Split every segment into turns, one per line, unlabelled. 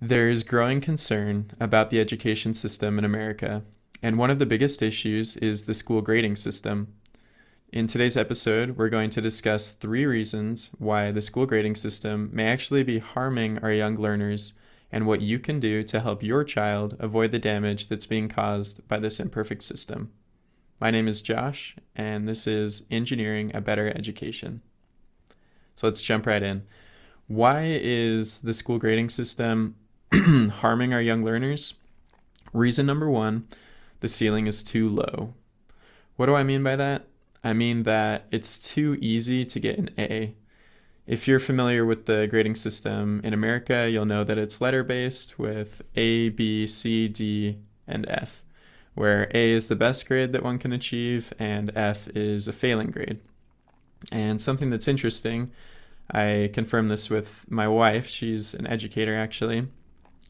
There's growing concern about the education system in America, and one of the biggest issues is the school grading system. In today's episode, we're going to discuss 3 reasons why the school grading system may actually be harming our young learners and what you can do to help your child avoid the damage that's being caused by this imperfect system. My name is Josh, and this is Engineering a Better Education. So let's jump right in. Why is the school grading system harming our young learners? Reason number 1, the ceiling is too low. What do I mean by that? I mean that it's too easy to get an A. If you're familiar with the grading system in America, you'll know that it's letter-based with A, B, C, D, and F, where A is the best grade that one can achieve and F is a failing grade. And something that's interesting, I confirmed this with my wife. She's an educator, actually.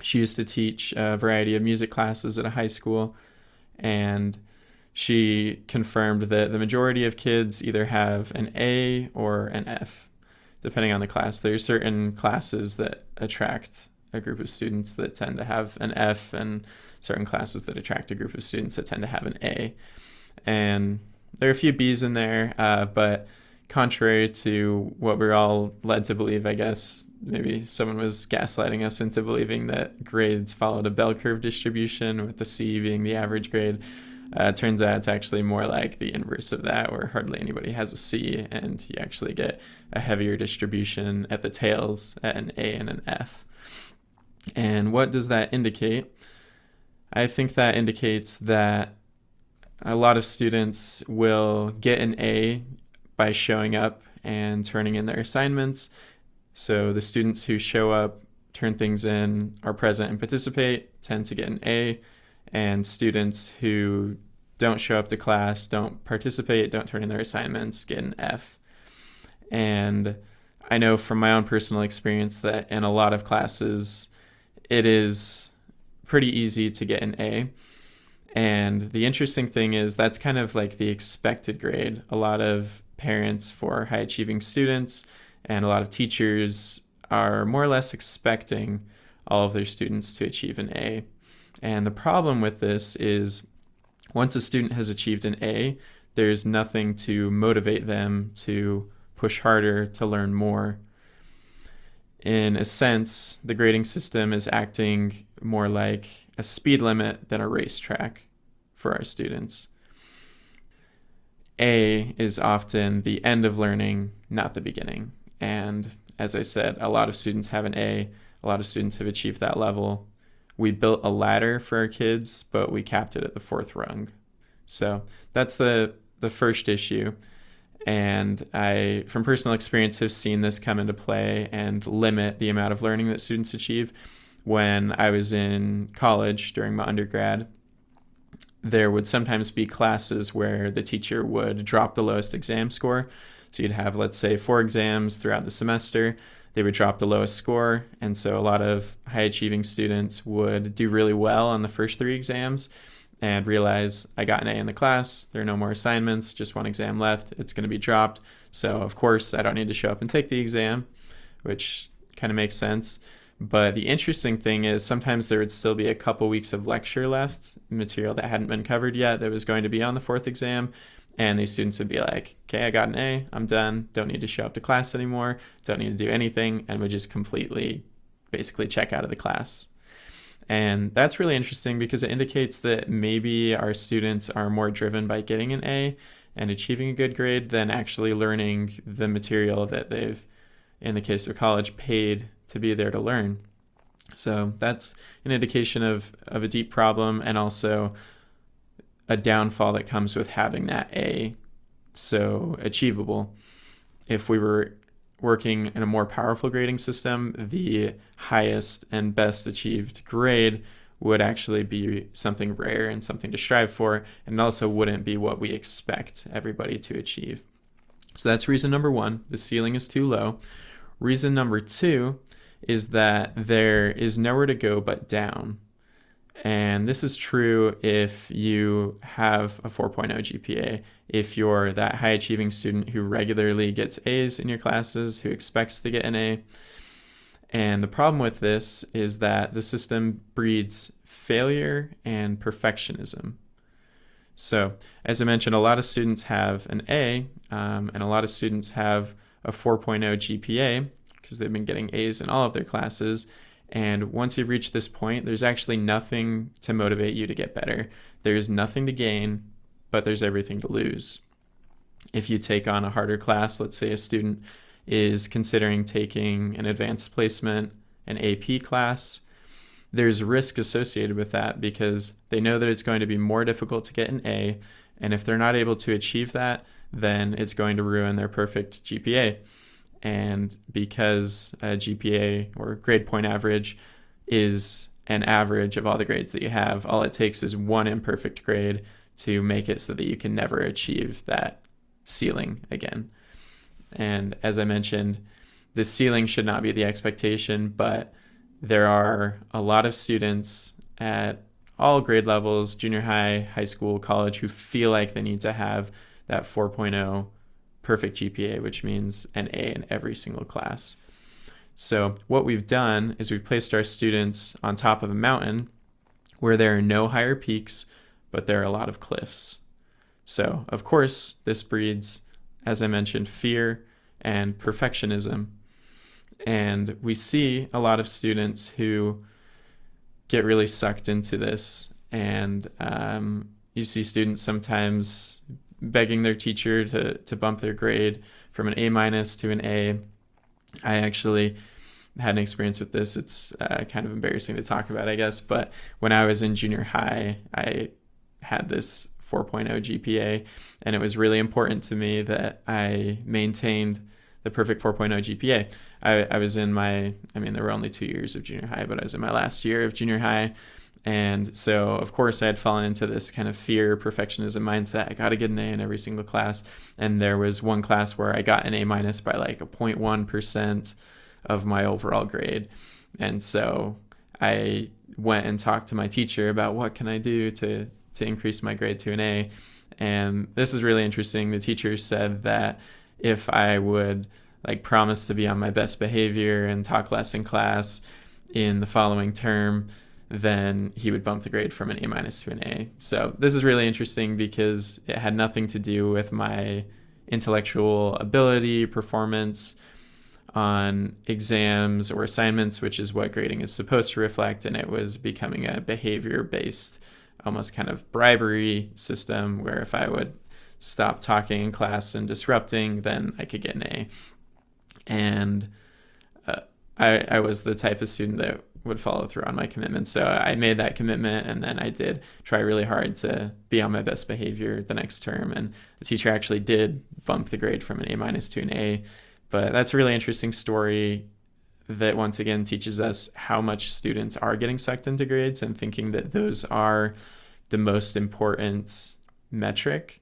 She used to teach a variety of music classes at a high school, and she confirmed that the majority of kids either have an A or an F, depending on the class. There are certain classes that attract a group of students that tend to have an F, and certain classes that attract a group of students that tend to have an A. And there are a few Bs in there, but contrary to what we're all led to believe, I guess, maybe someone was gaslighting us into believing that grades followed a bell curve distribution, with the C being the average grade. Turns out it's actually more like the inverse of that, where hardly anybody has a C, and you actually get a heavier distribution at the tails at an A and an F. And what does that indicate? I think that indicates that a lot of students will get an A by showing up and turning in their assignments. So the students who show up, turn things in, are present and participate tend to get an A, and students who don't show up to class, don't participate, don't turn in their assignments, get an F. And I know from my own personal experience that in a lot of classes, it is pretty easy to get an A. And the interesting thing is that's kind of like the expected grade. A lot of parents for high achieving students and a lot of teachers are more or less expecting all of their students to achieve an A. And the problem with this is once a student has achieved an A, there's nothing to motivate them to push harder, to learn more. In a sense, the grading system is acting more like a speed limit than a racetrack for our students. A is often the end of learning, not the beginning. And as I said, a lot of students have an A, a lot of students have achieved that level. We built a ladder for our kids, but we capped it at the 4th rung. So that's the first issue. And I, from personal experience, have seen this come into play and limit the amount of learning that students achieve. When I was in college during my undergrad, there would sometimes be classes where the teacher would drop the lowest exam score. So you'd have, let's say, 4 exams throughout the semester. They would drop the lowest score. And so a lot of high achieving students would do really well on the first 3 exams and realize, I got an A in the class. There are no more assignments, just 1 exam left. It's going to be dropped. So of course, I don't need to show up and take the exam, which kind of makes sense. But the interesting thing is sometimes there would still be a couple weeks of lecture left, material that hadn't been covered yet that was going to be on the 4th exam. And these students would be like, okay, I got an A, I'm done, don't need to show up to class anymore, don't need to do anything, and would just completely basically check out of the class. And that's really interesting because it indicates that maybe our students are more driven by getting an A and achieving a good grade than actually learning the material that they've, in the case of college, paid to be there to learn. So that's an indication of a deep problem, and also a downfall that comes with having that A so achievable. If we were working in a more powerful grading system, the highest and best achieved grade would actually be something rare and something to strive for, and also wouldn't be what we expect everybody to achieve. So that's reason number 1, the ceiling is too low. Reason number 2 is that there is nowhere to go but down. And this is true if you have a 4.0 GPA, if you're that high achieving student who regularly gets A's in your classes, who expects to get an A. And the problem with this is that the system breeds failure and perfectionism. So, as I mentioned, a lot of students have an A, and a lot of students have a 4.0 GPA because they've been getting A's in all of their classes. And once you've reached this point, there's actually nothing to motivate you to get better. There's nothing to gain, but there's everything to lose. If you take on a harder class, let's say a student is considering taking an advanced placement, an AP class, there's risk associated with that because they know that it's going to be more difficult to get an A, and if they're not able to achieve that, then it's going to ruin their perfect GPA. And because a GPA or grade point average is an average of all the grades that you have, all it takes is one imperfect grade to make it so that you can never achieve that ceiling again. And as I mentioned, the ceiling should not be the expectation, but there are a lot of students at all grade levels, junior high, high school, college, who feel like they need to have that 4.0 perfect GPA, which means an A in every single class. So what we've done is we've placed our students on top of a mountain where there are no higher peaks, but there are a lot of cliffs. So, of course, this breeds, as I mentioned, fear and perfectionism. And we see a lot of students who get really sucked into this. And you see students sometimes begging their teacher to bump their grade from an A- to an A. I actually had an experience with this. It's kind of embarrassing to talk about, I guess. But when I was in junior high, I had this 4.0 GPA, and it was really important to me that I maintained the perfect 4.0 GPA. I was in there were only 2 years of junior high, but I was in my last year of junior high. And so, of course, I had fallen into this kind of fear, perfectionism mindset. I got to get an A in every single class. And there was one class where I got an A- by like a 0.1% of my overall grade. And so I went and talked to my teacher about what can I do to increase my grade to an A. And this is really interesting. The teacher said that if I would promise to be on my best behavior and talk less in class in the following term, then he would bump the grade from an A- to an A. So this is really interesting because it had nothing to do with my intellectual ability, performance on exams or assignments, which is what grading is supposed to reflect, and it was becoming a behavior-based, almost kind of bribery system where if I would stop talking in class and disrupting, then I could get an A. And I was the type of student that would follow through on my commitment. So I made that commitment, and then I did try really hard to be on my best behavior the next term. And the teacher actually did bump the grade from an A- to an A. But that's a really interesting story that once again teaches us how much students are getting sucked into grades and thinking that those are the most important metric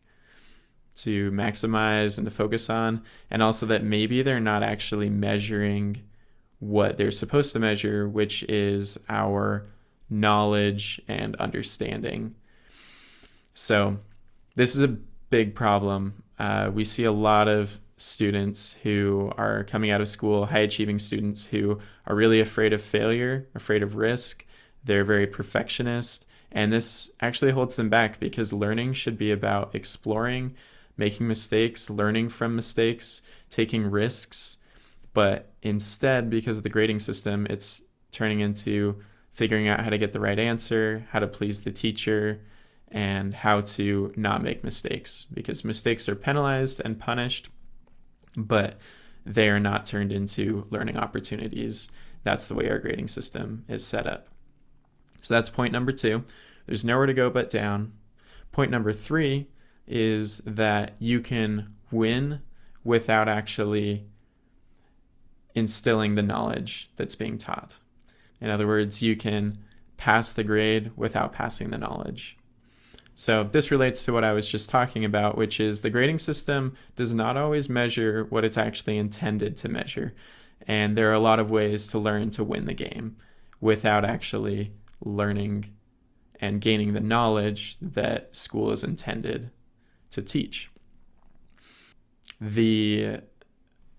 to maximize and to focus on, and also that maybe they're not actually measuring what they're supposed to measure, which is our knowledge and understanding. So this is a big problem. We see a lot of students who are coming out of school, high achieving students who are really afraid of failure, afraid of risk. They're very perfectionist, and this actually holds them back because learning should be about exploring, making mistakes, learning from mistakes, taking risks. But instead, because of the grading system, it's turning into figuring out how to get the right answer, how to please the teacher, and how to not make mistakes, because mistakes are penalized and punished, but they are not turned into learning opportunities. That's the way our grading system is set up. So that's point number 2. There's nowhere to go but down. Point number 3 is that you can win without actually instilling the knowledge that's being taught. In other words, you can pass the grade without passing the knowledge. So this relates to what I was just talking about, which is the grading system does not always measure what it's actually intended to measure. And there are a lot of ways to learn to win the game without actually learning and gaining the knowledge that school is intended to teach. The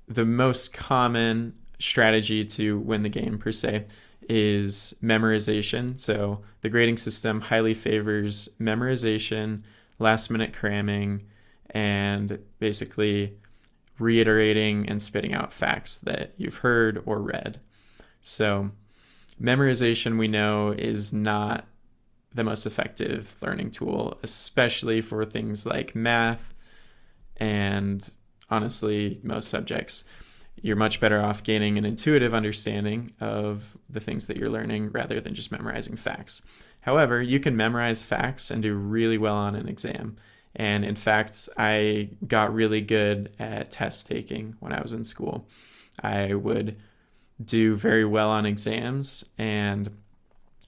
most common strategy to win the game per se is memorization. So the grading system highly favors memorization, last minute cramming, and basically reiterating and spitting out facts that you've heard or read. So memorization, we know, is not the most effective learning tool, especially for things like math and honestly most subjects. You're much better off gaining an intuitive understanding of the things that you're learning rather than just memorizing facts. However, you can memorize facts and do really well on an exam. And in fact, I got really good at test taking when I was in school. I would do very well on exams, and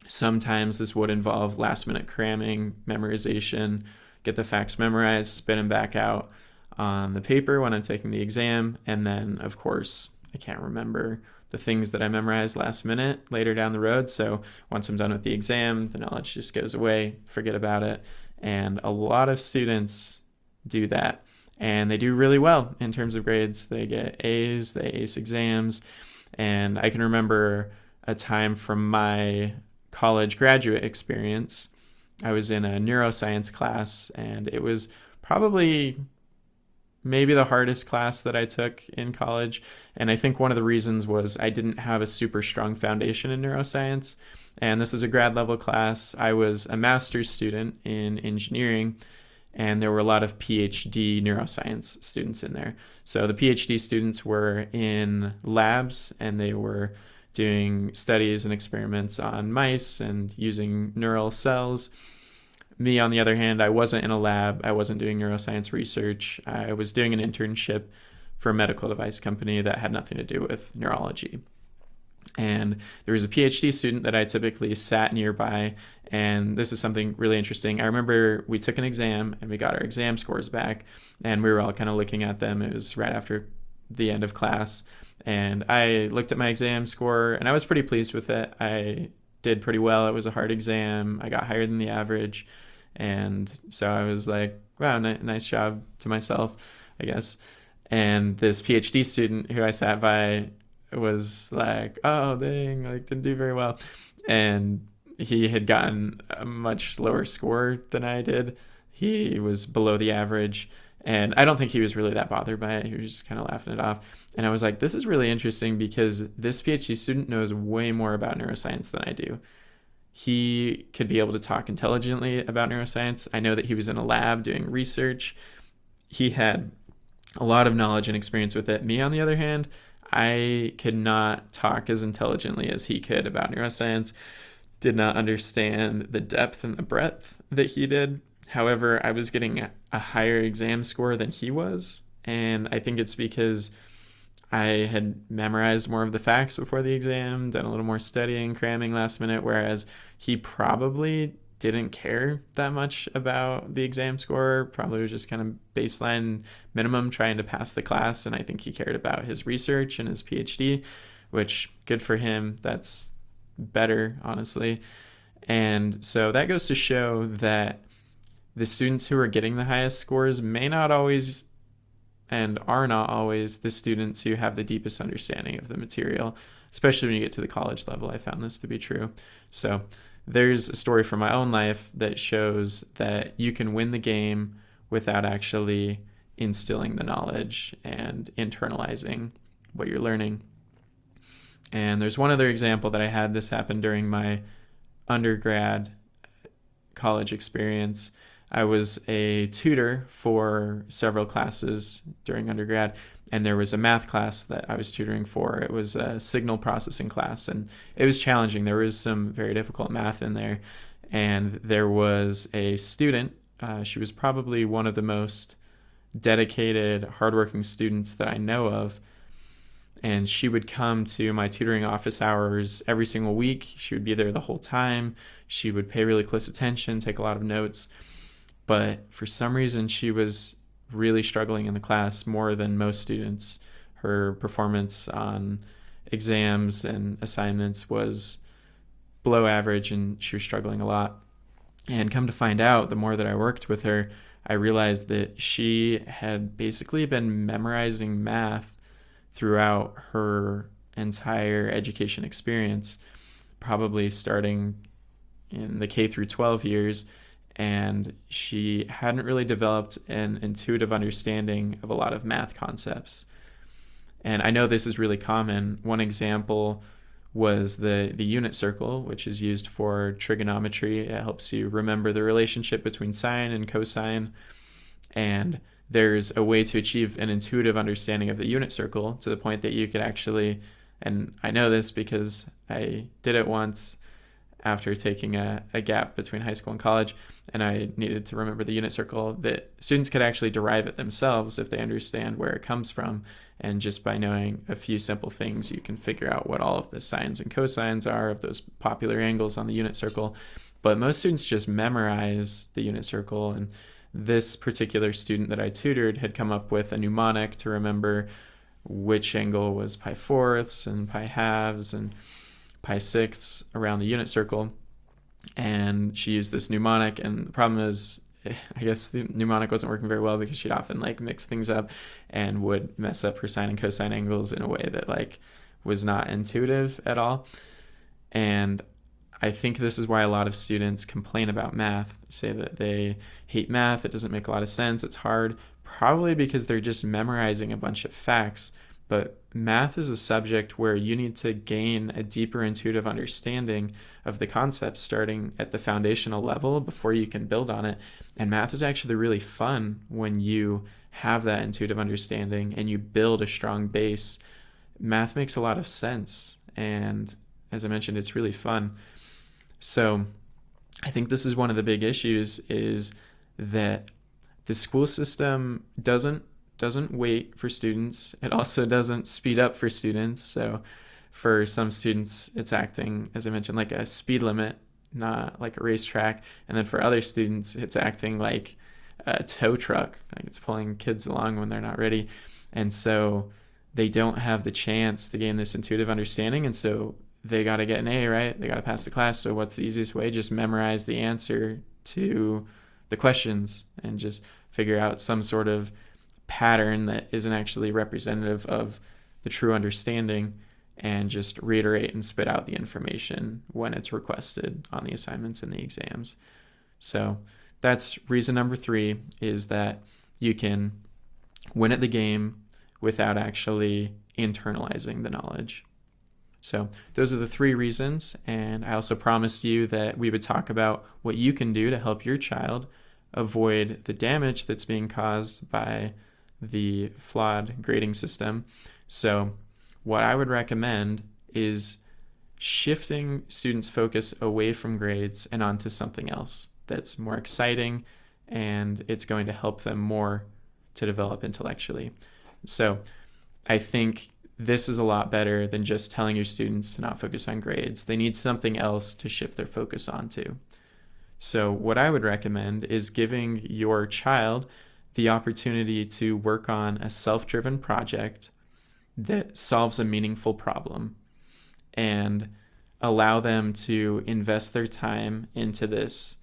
sometimes this would involve last minute cramming, memorization, get the facts memorized, spit them back out on the paper when I'm taking the exam. And then, of course, I can't remember the things that I memorized last minute later down the road. So once I'm done with the exam, the knowledge just goes away, forget about it. And a lot of students do that. And they do really well in terms of grades. They get A's, they ace exams. And I can remember a time from my college graduate experience. I was in a neuroscience class, and it was probably maybe the hardest class that I took in college. And I think one of the reasons was I didn't have a super strong foundation in neuroscience. And this is a grad level class. I was a master's student in engineering, and there were a lot of PhD neuroscience students in there. So the PhD students were in labs, and they were doing studies and experiments on mice and using neural cells. Me, on the other hand, I wasn't in a lab. I wasn't doing neuroscience research. I was doing an internship for a medical device company that had nothing to do with neurology. And there was a PhD student that I typically sat nearby. And this is something really interesting. I remember we took an exam and we got our exam scores back, and we were all kind of looking at them. It was right after the end of class. And I looked at my exam score and I was pretty pleased with it. I did pretty well. It was a hard exam. I got higher than the average. And so I was like, wow, nice job to myself, I guess. And this PhD student who I sat by was like, oh, dang, like didn't do very well. And he had gotten a much lower score than I did. He was below the average. And I don't think he was really that bothered by it. He was just kind of laughing it off. And I was like, this is really interesting because this PhD student knows way more about neuroscience than I do. He could be able to talk intelligently about neuroscience. I know that he was in a lab doing research. He had a lot of knowledge and experience with it. Me, on the other hand, I could not talk as intelligently as he could about neuroscience, did not understand the depth and the breadth that he did. However, I was getting a higher exam score than he was, and I think it's because I had memorized more of the facts before the exam, done a little more studying, cramming last minute, whereas he probably didn't care that much about the exam score, probably was just kind of baseline minimum trying to pass the class, and I think he cared about his research and his PhD, which good for him. That's better, honestly. And so that goes to show that the students who are getting the highest scores may not always and are not always the students who have the deepest understanding of the material, especially when you get to the college level. I found this to be true. So there's a story from my own life that shows that you can win the game without actually instilling the knowledge and internalizing what you're learning. And there's one other example that I had. This happened during my undergrad college experience. I was a tutor for several classes during undergrad, and there was a math class that I was tutoring for. It was a signal processing class, and it was challenging. There was some very difficult math in there, and there was a student. She was probably one of the most dedicated, hardworking students that I know of, and she would come to my tutoring office hours every single week. She would be there the whole time. She would pay really close attention, take a lot of notes. But for some reason, she was really struggling in the class more than most students. Her performance on exams and assignments was below average, and she was struggling a lot. And come to find out, the more that I worked with her, I realized that she had basically been memorizing math throughout her entire education experience, probably starting in the K through 12 years, and she hadn't really developed an intuitive understanding of a lot of math concepts. And I know this is really common. One example was the unit circle, which is used for trigonometry. It helps you remember the relationship between sine and cosine. And there's a way to achieve an intuitive understanding of the unit circle to the point that you could actually, and I know this because I did it once after taking a gap between high school and college, and I needed to remember the unit circle, that students could actually derive it themselves if they understand where it comes from. And just by knowing a few simple things, you can figure out what all of the sines and cosines are of those popular angles on the unit circle. But most students just memorize the unit circle, and this particular student that I tutored had come up with a mnemonic to remember which angle was pi fourths and pi halves and pi sixths around the unit circle. And she used this mnemonic, and the problem is, I guess the mnemonic wasn't working very well because she'd often mix things up and would mess up her sine and cosine angles in a way that was not intuitive at all. And I think this is why a lot of students complain about math, say that they hate math, it doesn't make a lot of sense, it's hard, probably because they're just memorizing a bunch of facts. But math is a subject where you need to gain a deeper intuitive understanding of the concepts starting at the foundational level before you can build on it. And math is actually really fun when you have that intuitive understanding and you build a strong base. Math makes a lot of sense. And as I mentioned, it's really fun. So I think this is one of the big issues, is that the school system doesn't wait for students. It also doesn't speed up for students. So for some students, it's acting, as I mentioned, like a speed limit, not like a racetrack. And then for other students, it's acting like a tow truck, like it's pulling kids along when they're not ready. And so they don't have the chance to gain this intuitive understanding. And so they got to get an A, right? They got to pass the class. So what's the easiest way? Just memorize the answer to the questions and just figure out some sort of pattern that isn't actually representative of the true understanding, and just reiterate and spit out the information when it's requested on the assignments and the exams. So that's reason number 3, is that you can win at the game without actually internalizing the knowledge. So those are the 3 reasons, and I also promised you that we would talk about what you can do to help your child avoid the damage that's being caused by the flawed grading system. So what I would recommend is shifting students' focus away from grades and onto something else that's more exciting, and it's going to help them more to develop intellectually. So I think this is a lot better than just telling your students to not focus on grades. They need something else to shift their focus onto. So what I would recommend is giving your child the opportunity to work on a self-driven project that solves a meaningful problem, and allow them to invest their time into this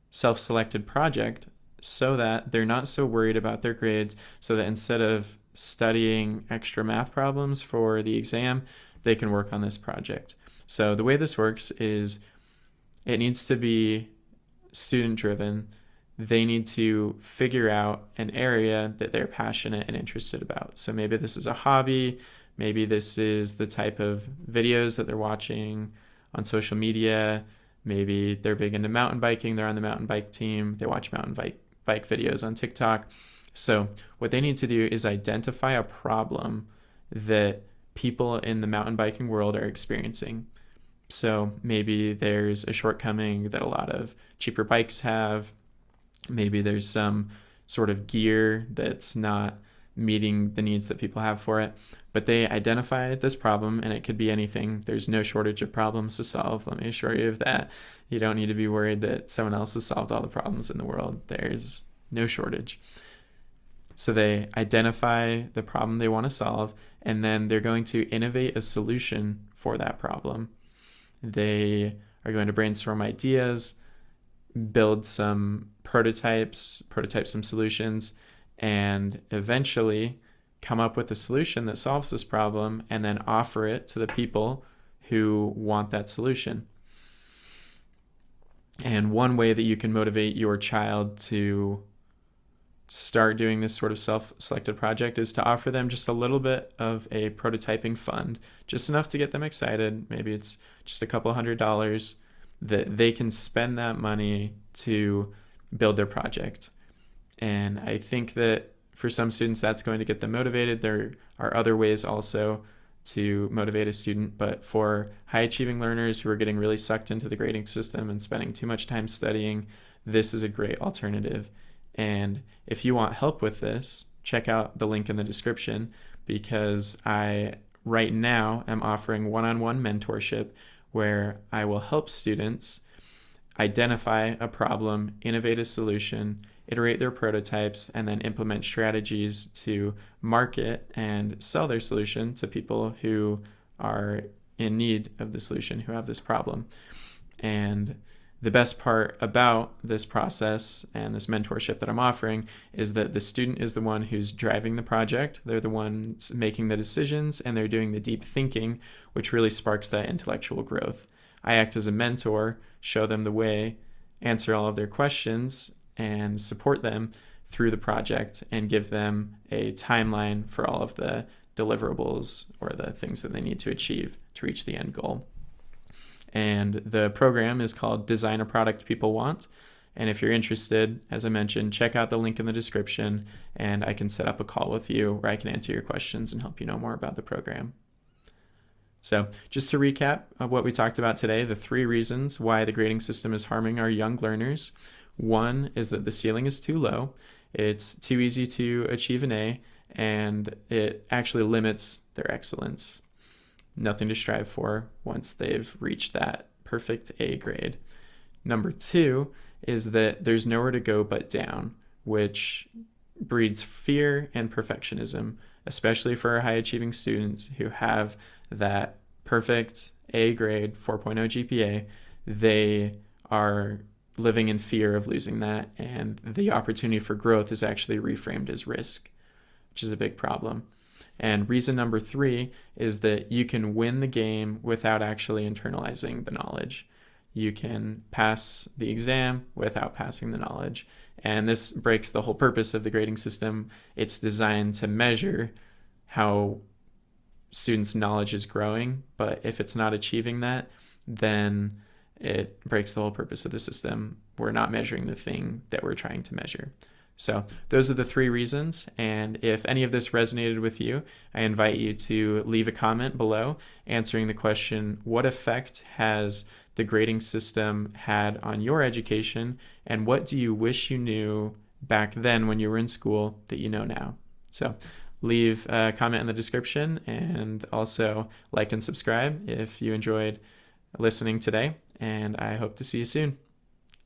self-selected project so that they're not so worried about their grades, so that instead of studying extra math problems for the exam, they can work on this project. So the way this works is it needs to be student-driven. They need to figure out an area that they're passionate and interested about. So maybe this is a hobby, maybe this is the type of videos that they're watching on social media, maybe they're big into mountain biking, they're on the mountain bike team, they watch mountain bike videos on TikTok. So what they need to do is identify a problem that people in the mountain biking world are experiencing. So maybe there's a shortcoming that a lot of cheaper bikes have. Maybe there's some sort of gear that's not meeting the needs that people have for it. But they identify this problem, and it could be anything. There's no shortage of problems to solve. Let me assure you of that. You don't need to be worried that someone else has solved all the problems in the world. There's no shortage. So they identify the problem they want to solve, and then they're going to innovate a solution for that problem. They are going to brainstorm ideas, build some prototype some solutions, and eventually come up with a solution that solves this problem and then offer it to the people who want that solution. And one way that you can motivate your child to start doing this sort of self-selected project is to offer them just a little bit of a prototyping fund, just enough to get them excited. Maybe it's just a couple $100 that they can spend that money to build their project. And I think that for some students, that's going to get them motivated. There are other ways also to motivate a student, but for high achieving learners who are getting really sucked into the grading system and spending too much time studying, this is a great alternative. And if you want help with this, check out the link in the description, because I right now am offering one-on-one mentorship where I will help students identify a problem, innovate a solution, iterate their prototypes, and then implement strategies to market and sell their solution to people who are in need of the solution, who have this problem. And the best part about this process and this mentorship that I'm offering is that the student is the one who's driving the project. They're the ones making the decisions, and they're doing the deep thinking, which really sparks that intellectual growth. I act as a mentor, show them the way, answer all of their questions, and support them through the project and give them a timeline for all of the deliverables or the things that they need to achieve to reach the end goal. And the program is called Design a Product People Want. And if you're interested, as I mentioned, check out the link in the description, and I can set up a call with you where I can answer your questions and help you know more about the program. So just to recap of what we talked about today, the 3 reasons why the grading system is harming our young learners. 1 is that the ceiling is too low. It's too easy to achieve an A, and it actually limits their excellence. Nothing to strive for once they've reached that perfect A grade. Number 2 is that there's nowhere to go but down, which breeds fear and perfectionism, especially for our high achieving students who have that perfect A grade, 4.0 GPA. They are living in fear of losing that, and the opportunity for growth is actually reframed as risk, which is a big problem. And reason number 3 is that you can win the game without actually internalizing the knowledge. You can pass the exam without passing the knowledge. And this breaks the whole purpose of the grading system. It's designed to measure how students' knowledge is growing, but if it's not achieving that, then it breaks the whole purpose of the system. We're not measuring the thing that we're trying to measure. So those are the 3 reasons, and if any of this resonated with you, I invite you to leave a comment below answering the question, what effect has the grading system had on your education, and what do you wish you knew back then when you were in school that you know now? So leave a comment in the description, and also like and subscribe if you enjoyed listening today, and I hope to see you soon.